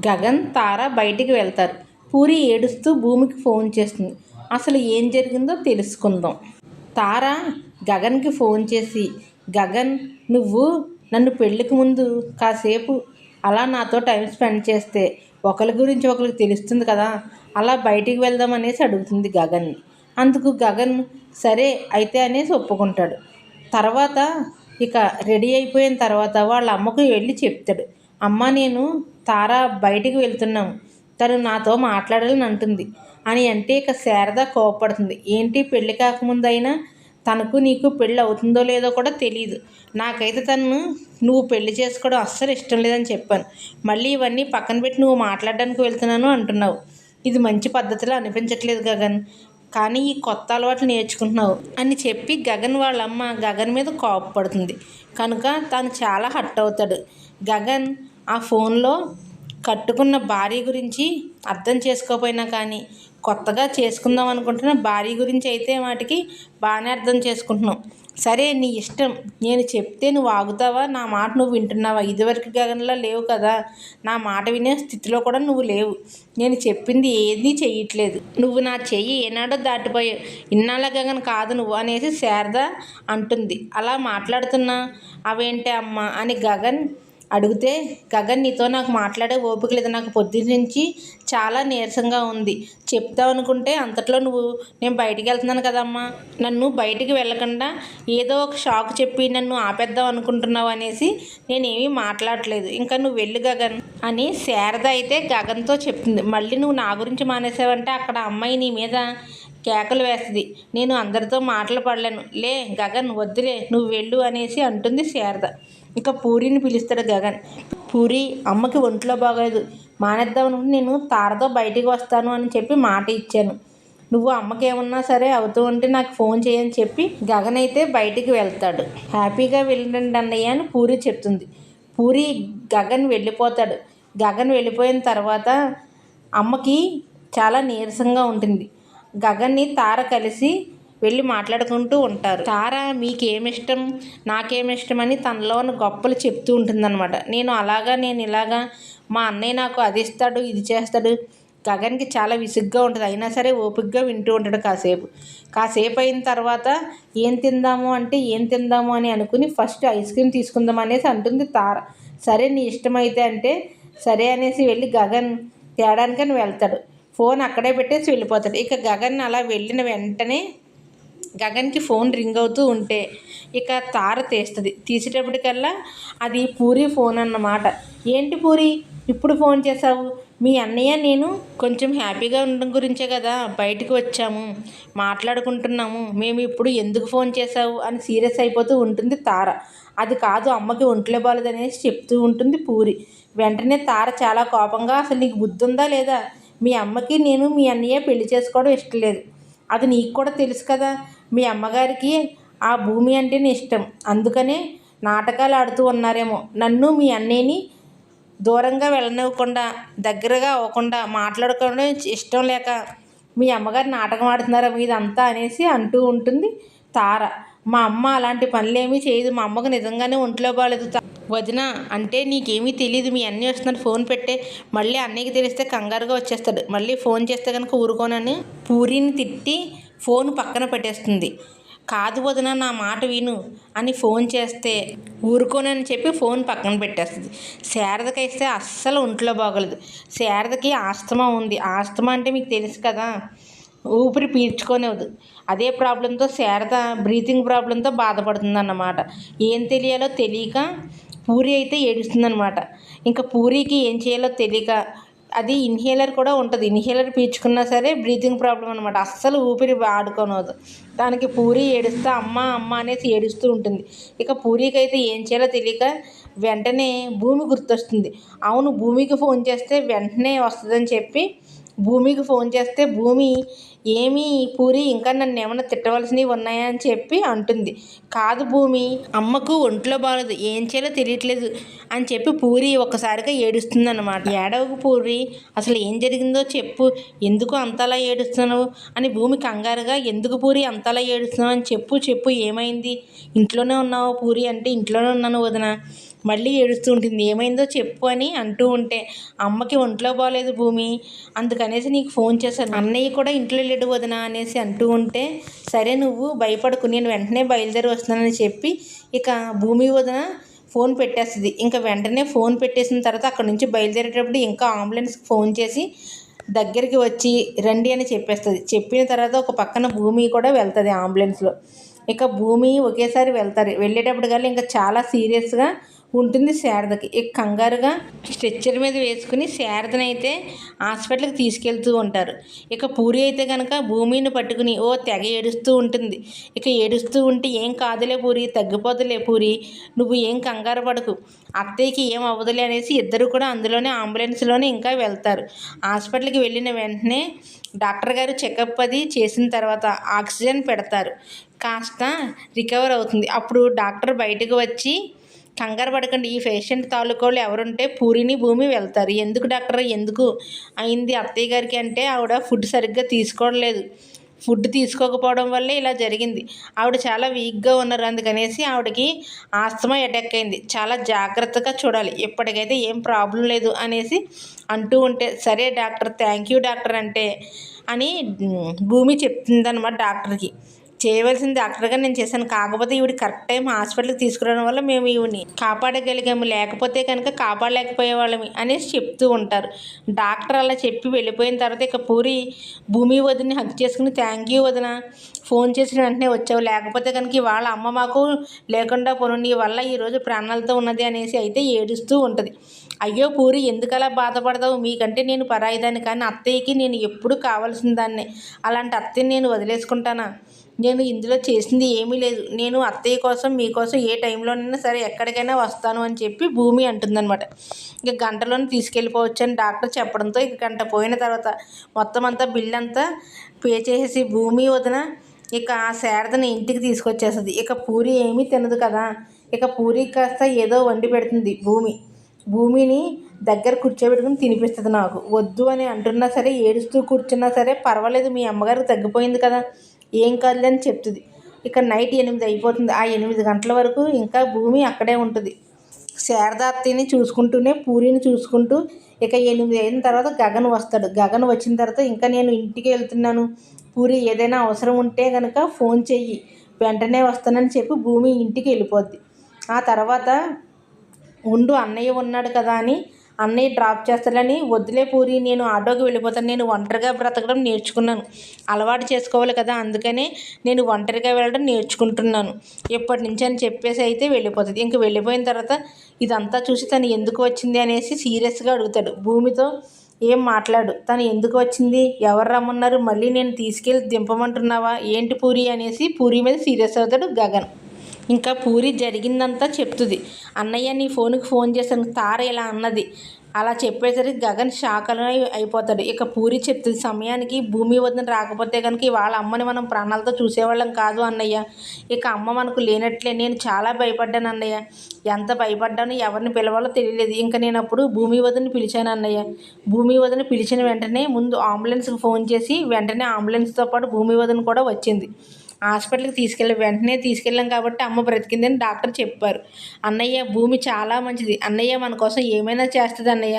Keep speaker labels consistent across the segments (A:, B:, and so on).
A: గగన్, తార బయటికి వెళ్తారు. పూరి ఏడుస్తూ భూమికి ఫోన్ చేస్తుంది. అసలు ఏం జరిగిందో తెలుసుకుందాం. తార గగన్కి ఫోన్ చేసి, గగన్, నువ్వు నన్ను పెళ్ళికి ముందు కాసేపు అలా నాతో టైం స్పెండ్ చేస్తే ఒకరి గురించి ఒకరికి తెలుస్తుంది కదా, అలా బయటికి వెళ్దాం అనేసి అడుగుతుంది గగన్ని. అందుకు గగన్ సరే అయితే అనేసి ఒప్పుకుంటాడు. తర్వాత ఇక రెడీ అయిపోయిన తర్వాత వాళ్ళ అమ్మకు వెళ్ళి చెప్తాడు. అమ్మ, నేను తార బయటికి వెళ్తున్నాము, తను నాతో మాట్లాడాలని అంటుంది అని అంటే ఇక శారద కోపడుతుంది. ఏంటి, పెళ్ళి కాకముందైనా తనకు నీకు పెళ్ళి అవుతుందో లేదో కూడా తెలియదు. నాకైతే తను నువ్వు పెళ్లి చేసుకోవడం అస్సలు ఇష్టం లేదని చెప్పాను. మళ్ళీ ఇవన్నీ పక్కన పెట్టి నువ్వు మాట్లాడడానికి వెళ్తున్నాను అంటున్నావు. ఇది మంచి పద్ధతిలో అనిపించట్లేదు గగన్, కానీ ఈ కొత్త అలవాట్లు నేర్చుకుంటున్నావు అని చెప్పి గగన్ వాళ్ళమ్మ గగన్ మీద కోపపడుతుంది. కనుక తను చాలా హర్ట్ అవుతాడు. గగన్ ఆ ఫోన్లో కట్టుకున్న భార్య గురించి అర్థం చేసుకోకపోయినా కానీ కొత్తగా చేసుకుందాం అనుకుంటున్న భార్య గురించి అయితే వాటికి బాగానే అర్థం చేసుకుంటున్నాం. సరే, నీ ఇష్టం. నేను చెప్తే నువ్వు ఆగుతావా? నా మాట నువ్వు వింటున్నావా? ఇదివరకు గగన్లా లేవు కదా, నా మాట వినే స్థితిలో కూడా నువ్వు లేవు. నేను చెప్పింది ఏదీ చెయ్యట్లేదు. నువ్వు నా చెయ్యి ఏనాడో దాటిపోయావు. ఇన్నాళ్ళ గగన్ కాదు నువ్వు అనేసి శారద అంటుంది. అలా మాట్లాడుతున్నా అవేంటే అమ్మ అని గగన్ అడిగితే, గగన్, నీతో నాకు మాట్లాడే ఓపిక లేదు. నాకు పొద్దున్న నుంచి చాలా నీరసంగా ఉంది. చెప్తావనుకుంటే అంతట్లో నువ్వు నేను బయటికి వెళ్తున్నాను కదమ్మా, నన్ను బయటికి వెళ్ళకుండా ఏదో ఒక షాక్ చెప్పి నన్ను ఆపేద్దాం అనుకుంటున్నావు అనేసి నేనేమీ మాట్లాడట్లేదు. ఇంకా నువ్వు వెళ్ళు గగన్ అని శారద అయితే గగన్తో చెప్తుంది. మళ్ళీ నువ్వు నా గురించి మానేసావంటే అక్కడ అమ్మాయి నీ మీద కేకలు వేస్తుంది. నేను అందరితో మాటలు పడలేను. లే గగన్, వద్దులే, నువ్వు వెళ్ళు అనేసి అంటుంది శారద. ఇక పూరిని పిలుస్తాడు గగన్. పూరి, అమ్మకి ఒంట్లో బాగోలేదు, మానేద్దామనుకుంటే నేను తారతో బయటికి వస్తాను అని చెప్పి మాట ఇచ్చాను. నువ్వు అమ్మకి ఏమన్నా సరే అవుతూ ఉంటే నాకు ఫోన్ చేయని చెప్పి గగన్ అయితే బయటికి వెళ్తాడు. హ్యాపీగా వెళ్ళండి అన్నయ్య అని పూరి చెప్తుంది. పూరి గగన్ వెళ్ళిపోతాడు. గగన్ వెళ్ళిపోయిన తర్వాత అమ్మకి చాలా నీరసంగా ఉంటుంది. గగన్ని తార కలిసి వెళ్ళి మాట్లాడుకుంటూ ఉంటారు. తార మీకేమిష్టం, నాకేమిష్టం అని తనలోని గొప్పలు చెప్తూ ఉంటుందన్నమాట. నేను ఇలాగా, మా అన్నయ్య నాకు అది ఇస్తాడు, ఇది చేస్తాడు. గగన్కి చాలా విసుగ్గా ఉంటుంది. అయినా సరే ఓపికగా వింటూ ఉంటాడు కాసేపు అయిన తర్వాత ఏం తిందాము అని అనుకుని ఫస్ట్ ఐస్ క్రీమ్ తీసుకుందాం అనేసి అంటుంది తార. సరే, నీ ఇష్టమైతే అంటే సరే అనేసి వెళ్ళి గగన్ తేడానికని వెళ్తాడు. ఫోన్ అక్కడే పెట్టేసి వెళ్ళిపోతాడు. ఇక గగన్ అలా వెళ్ళిన వెంటనే గగన్కి ఫోన్ రింగ్ అవుతూ ఉంటే ఇక తార తీస్తుంది. తీసేటప్పటికల్లా అది పూరి ఫోన్ అన్నమాట. ఏంటి పూరి, ఇప్పుడు ఫోన్ చేసావు? మీ అన్నయ్య నేను కొంచెం హ్యాపీగా ఉండడం గురించే కదా బయటకు వచ్చాము, మాట్లాడుకుంటున్నాము. మేము ఇప్పుడు ఎందుకు ఫోన్ చేసావు అని సీరియస్ అయిపోతూ ఉంటుంది తార. అది కాదు, అమ్మకి ఒంట్లో బాలేదనేసి చెప్తూ ఉంటుంది పూరి. వెంటనే తార చాలా కోపంగా, అసలు నీకు బుద్ధి ఉందా లేదా? మీ అమ్మకి నేను మీ అన్నయ్య పెళ్లి చేసుకోవడం ఇష్టం లేదు. అది నీకు కూడా తెలుసు కదా. మీ అమ్మగారికి ఆ భూమి అంటేనే ఇష్టం. అందుకనే నాటకాలు ఆడుతూ ఉన్నారేమో. నన్ను మీ అన్నయ్యని దూరంగా వెళ్ళనివ్వకుండా, దగ్గరగా అవ్వకుండా, మాట్లాడుకోవడం ఇష్టం లేక మీ అమ్మగారు నాటకం ఆడుతున్నారా మీదంతా అనేసి అంటూ ఉంటుంది తార. మా అమ్మ అలాంటి పనులేమీ చేయదు. మా అమ్మకు నిజంగానే ఒంట్లో బాగాలేదు. వదిన అంటే నీకేమీ తెలియదు. మీ అన్నయ్య వస్తున్నాడు, ఫోన్ పెట్టే. మళ్ళీ అన్నయ్యకి తెలిస్తే కంగారుగా వచ్చేస్తాడు. మళ్ళీ ఫోన్ చేస్తే కనుక ఊరుకోనని పూరిని తిట్టి ఫోన్ పక్కన పెట్టేస్తుంది. కాదు వదిన, నా మాట విను అని ఫోన్ చేస్తే ఊరుకోనని చెప్పి ఫోన్ పక్కన పెట్టేస్తుంది. శారదకైతే అస్సలు ఒంట్లో బాగోలేదు. శారదకి ఆస్తమా ఉంది. ఆస్తమా అంటే మీకు తెలుసు కదా, ఊపిరి పీల్చుకోనివ్వదు. అదే ప్రాబ్లంతో శారద బ్రీతింగ్ ప్రాబ్లంతో బాధపడుతుందన్నమాట. ఏం తెలియాలో తెలియక పూరి అయితే ఏడుస్తుందన్నమాట. ఇంకా పూరికి ఏం చేయాలో తెలియక, అది ఇన్హేలర్ కూడా ఉంటుంది, ఇన్హేలర్ పీల్చుకున్నా సరే బ్రీతింగ్ ప్రాబ్లం అనమాట. అస్సలు ఊపిరి ఆడుకోనవదు. దానికి పూరి ఏడుస్తూ అమ్మ అమ్మ అనేసి ఏడుస్తూ ఉంటుంది. ఇక పూరికి అయితే ఏం చేయాలో తెలియక వెంటనే భూమి గుర్తొస్తుంది. అవును, భూమికి ఫోన్ చేస్తే వెంటనే వస్తుందని చెప్పి భూమికి ఫోన్ చేస్తే భూమి ఏమి పూరి ఇంకా నన్ను ఏమైనా తిట్టవలసినవి ఉన్నాయా అని చెప్పి అంటుంది. కాదు భూమి, అమ్మకు ఒంట్లో బాగోదు, ఏం చేయాలో తెలియట్లేదు అని చెప్పి పూరి ఒక్కసారిగా ఏడుస్తుందన్నమాట. ఏడవకు పూరి, అసలు ఏం జరిగిందో చెప్పు, ఎందుకు అంతలా ఏడుస్తున్నావు అని భూమి కంగారుగా, ఎందుకు పూరి అంతలా ఏడుస్తున్నావు అని చెప్పు ఏమైంది, ఇంట్లోనే ఉన్నావా పూరి అంటే ఇంట్లోనే ఉన్నాను వదిన. మళ్ళీ ఏడుస్తూ ఉంటుంది. ఏమైందో చెప్పు అని అంటూ ఉంటే, అమ్మకి ఒంట్లో బాగోలేదు భూమి, అందుకనేసి నీకు ఫోన్ చేశాను, అన్నయ్య కూడా ఇంట్లో లేడు వదిన అనేసి అంటూ ఉంటే, సరే నువ్వు భయపడకు, నేను వెంటనే బయలుదేరి వస్తున్నానని చెప్పి ఇక భూమి వదిన ఫోన్ పెట్టేస్తుంది. ఇంకా వెంటనే ఫోన్ పెట్టేసిన తర్వాత అక్కడి నుంచి బయలుదేరేటప్పుడు ఇంకా అంబులెన్స్కి ఫోన్ చేసి దగ్గరికి వచ్చి రండి అని చెప్పేస్తుంది. చెప్పిన తర్వాత ఒక పక్కన భూమి కూడా వెళ్తుంది అంబులెన్స్లో. ఇక భూమి ఒకేసారి వెళ్తారు. వెళ్ళేటప్పుడు కల్లా ఇంకా చాలా సీరియస్గా ఉంటుంది శారదకి. ఇక కంగారుగా స్ట్రెచ్చర్ మీద వేసుకుని శారదనైతే హాస్పిటల్కి తీసుకెళ్తూ ఉంటారు. ఇక పూరి అయితే కనుక భూమిని పట్టుకుని తెగ ఏడుస్తూ ఉంటుంది. ఇక ఏడుస్తూ ఉంటే, ఏం కాదులే పూరి, తగ్గిపోదులే పూరి, నువ్వు ఏం కంగారు పడకు, అత్తయ్యకి ఏం అవ్వదులే అనేసి ఇద్దరు కూడా అందులోనే అంబులెన్స్లోనే ఇంకా వెళ్తారు. హాస్పిటల్కి వెళ్ళిన వెంటనే డాక్టర్ గారు చెకప్ అది చేసిన తర్వాత ఆక్సిజన్ పెడతారు. కాస్త రికవర్ అవుతుంది. అప్పుడు డాక్టర్ బయటకు వచ్చి, కంగారు పడకండి, ఈ పేషెంట్ తాలూకోళ్ళు ఎవరుంటే పూరిని భూమి వెళ్తారు. ఎందుకు డాక్టర్, ఎందుకు అయింది అత్తయ్య గారికి అంటే, ఆవిడ ఫుడ్ సరిగ్గా తీసుకోవట్లేదు, ఫుడ్ తీసుకోకపోవడం వల్లే ఇలా జరిగింది, ఆవిడ చాలా వీక్గా ఉన్నారు, అందుకనేసి ఆవిడకి ఆస్తమా అటాక్ అయింది, చాలా జాగ్రత్తగా చూడాలి, ఇప్పటికైతే ఏం ప్రాబ్లం లేదు అనేసి అంటూ ఉంటే, సరే డాక్టర్, థ్యాంక్ యూ డాక్టర్ అంటే అని భూమి చెప్తుందన్నమాట డాక్టర్కి. చేయవలసింది డాక్టర్గా నేను చేశాను, కాకపోతే ఈవిడ కరెక్ట్ టైం హాస్పిటల్కి తీసుకురావడం వల్ల మేము ఈవిని కాపాడగలిగాము, లేకపోతే కనుక కాపాడలేకపోయేవాళ్ళమి అనేసి చెప్తూ ఉంటారు. డాక్టర్ అలా చెప్పి వెళ్ళిపోయిన తర్వాత ఇక పూరి భూమి వదిని హగ్ చేసుకుని, థ్యాంక్ యూ వదిన, ఫోన్ చేసిన వెంటనే వచ్చావు, లేకపోతే కనుక ఇవాళ అమ్మ మాకు లేకుండా పోను, నీ వల్ల ఈరోజు ప్రాణాలతో ఉన్నది అనేసి అయితే ఏడుస్తూ ఉంటుంది. అయ్యో పూరి, ఎందుకలా బాధపడతావు, మీకంటే నేను పరాయిదాన్ని, కానీ అత్తయ్యకి నేను ఎప్పుడు కావాల్సిన దాన్నే, అలాంటి అత్తయ్యని నేను వదిలేసుకుంటానా, నేను ఇందులో చేసింది ఏమీ లేదు, నేను అత్తయ్య కోసం మీకోసం ఏ టైంలోనైనా సరే ఎక్కడికైనా వస్తాను అని చెప్పి భూమి అంటుందన్నమాట. ఇక గంటలోనే తీసుకెళ్ళిపోవచ్చు అని డాక్టర్ చెప్పడంతో ఇక గంట పోయిన తర్వాత మొత్తం అంతా బిల్ అంతా పే చేసేసి భూమి వదిన ఇక ఆ శారదని ఇంటికి తీసుకొచ్చేస్తుంది. ఇక పూరి ఏమీ తినదు కదా, ఇక పూరి కాస్త ఏదో వండి పెడుతుంది భూమిని దగ్గర కూర్చోబెట్టుకుని తినిపిస్తుంది. నాకు వద్దు అని అంటున్నా సరే, ఏడుస్తూ కూర్చున్నా సరే, పర్వాలేదు మీ అమ్మగారికి తగ్గిపోయింది కదా, ఏం కాదులే అని చెప్తుంది. ఇక నైట్ 8 అయిపోతుంది. ఆ 8 గంటల వరకు ఇంకా భూమి అక్కడే ఉంటుంది, శారద అత్తయ్యని చూసుకుంటూనే పూరిని చూసుకుంటూ. ఇక 8 అయిన తర్వాత గగన్ వస్తాడు. గగన్ వచ్చిన తర్వాత, ఇంకా నేను ఇంటికి వెళ్తున్నాను పూరి, ఏదైనా అవసరం ఉంటే కనుక ఫోన్ చెయ్యి, వెంటనే వస్తానని చెప్పి భూమి ఇంటికి వెళ్ళిపోద్ది. ఆ తర్వాత ఉండు, అన్నయ్య ఉన్నాడు కదా అని అన్నయ్య డ్రాప్ చేస్తాడని, వద్దులే పూరి, నేను ఆటోకి వెళ్ళిపోతాను, నేను ఒంటరిగా బ్రతకడం నేర్చుకున్నాను, అలవాటు చేసుకోవాలి కదా, అందుకనే నేను ఒంటరిగా వెళ్ళడం నేర్చుకుంటున్నాను ఎప్పటి నుంచి అని చెప్పేసి అయితే వెళ్ళిపోతుంది. ఇంక వెళ్ళిపోయిన తర్వాత ఇదంతా చూసి తను ఎందుకు వచ్చింది అనేసి సీరియస్గా అడుగుతాడు భూమితో. ఏం మాట్లాడు, తను ఎందుకు వచ్చింది, ఎవరు రమ్మన్నారు, మళ్ళీ నేను తీసుకెళ్ళి దింపమంటున్నావా ఏంటి పూరి అనేసి పూరి మీద సీరియస్ అవుతాడు గగన్. ఇంకా పూరి జరిగిందంతా చెప్తుంది. అన్నయ్య నీ ఫోన్కి ఫోన్ చేశాను, తార ఇలా అన్నది, అలా చెప్పేసరికి గగన్ షాక్ అయిపోతాడు. ఇక పూరి చెప్తుంది, సమయానికి భూమి వదిన రాకపోతే కనుక వాళ్ళ అమ్మని మనం ప్రాణాలతో చూసేవాళ్ళం కాదు అన్నయ్య, ఇక అమ్మ మనకు లేనట్లే, నేను చాలా భయపడ్డాను అన్నయ్య, ఎంత భయపడ్డాను, ఎవరిని పిలవాలో తెలియలేదు, ఇంకా నేను అప్పుడు భూమి వదిని పిలిచాను అన్నయ్య, భూమి వదిన పిలిచిన వెంటనే ముందు అంబులెన్స్కి ఫోన్ చేసి వెంటనే అంబులెన్స్తో పాటు భూమి వదిన కూడా వచ్చింది. హాస్పిటల్కి వెంటనే తీసుకెళ్ళాం కాబట్టి అమ్మ బ్రతికిందని డాక్టర్ చెప్పారు. అన్నయ్య భూమి చాలా మంచిది అన్నయ్య, మన కోసం ఏమైనా చేస్తుంది అన్నయ్య,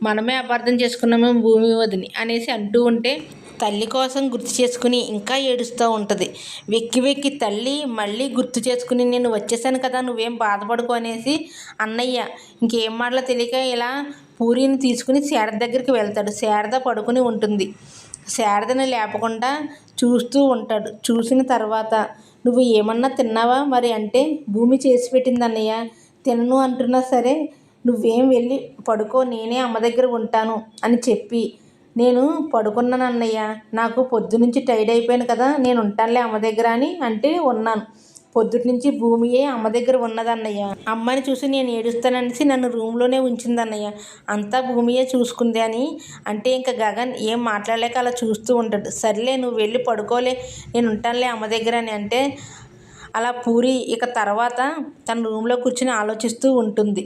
A: మనమే అపార్థం చేసుకున్నాము భూమి వదిని అనేసి అంటూ ఉంటే, తల్లి కోసం గుర్తు చేసుకుని ఇంకా ఏడుస్తూ ఉంటుంది. వెక్కి తల్లి మళ్ళీ గుర్తు చేసుకుని, నేను వచ్చేసాను కదా, నువ్వేం బాధపడుకో అనేసి అన్నయ్య ఇంకేం మాటలో తెలియక ఇలా పూరిని తీసుకుని శారద దగ్గరికి వెళ్తాడు. శారద పడుకుని ఉంటుంది. శారదని లేపకుండా చూస్తూ ఉంటాడు. చూసిన తర్వాత, నువ్వు ఏమన్నా తిన్నావా మరి అంటే, భూమి చేసి పెట్టింది అన్నయ్య, తినను అంటున్నా సరే నువ్వేం వెళ్ళి పడుకో, నేనే అమ్మ దగ్గర ఉంటాను అని చెప్పి నేను పడుకున్నాను అన్నయ్య, నాకు పొద్దునుంచి టైర్డ్ అయిపోయాను కదా, నేను ఉంటానులే అమ్మ దగ్గర అని అంటే ఉన్నాను. పొద్దుటి నుంచి భూమియే అమ్మ దగ్గర ఉన్నదన్నయ్య. అమ్మని చూసి నేను ఏడుస్తాననేసి నన్ను రూమ్లోనే ఉంచిందన్నయ్య. అంతా భూమియే చూసుకుంది అని అంటే ఇంకా గగన్ ఏం మాట్లాడలేక అలా చూస్తూ ఉంటాడు. సర్లే నువ్వు వెళ్ళి పడుకోలే, నేను ఉంటానులే అమ్మ దగ్గర అని అంటే అలా పూరి ఇక తర్వాత తన రూమ్లో కూర్చుని ఆలోచిస్తూ ఉంటుంది.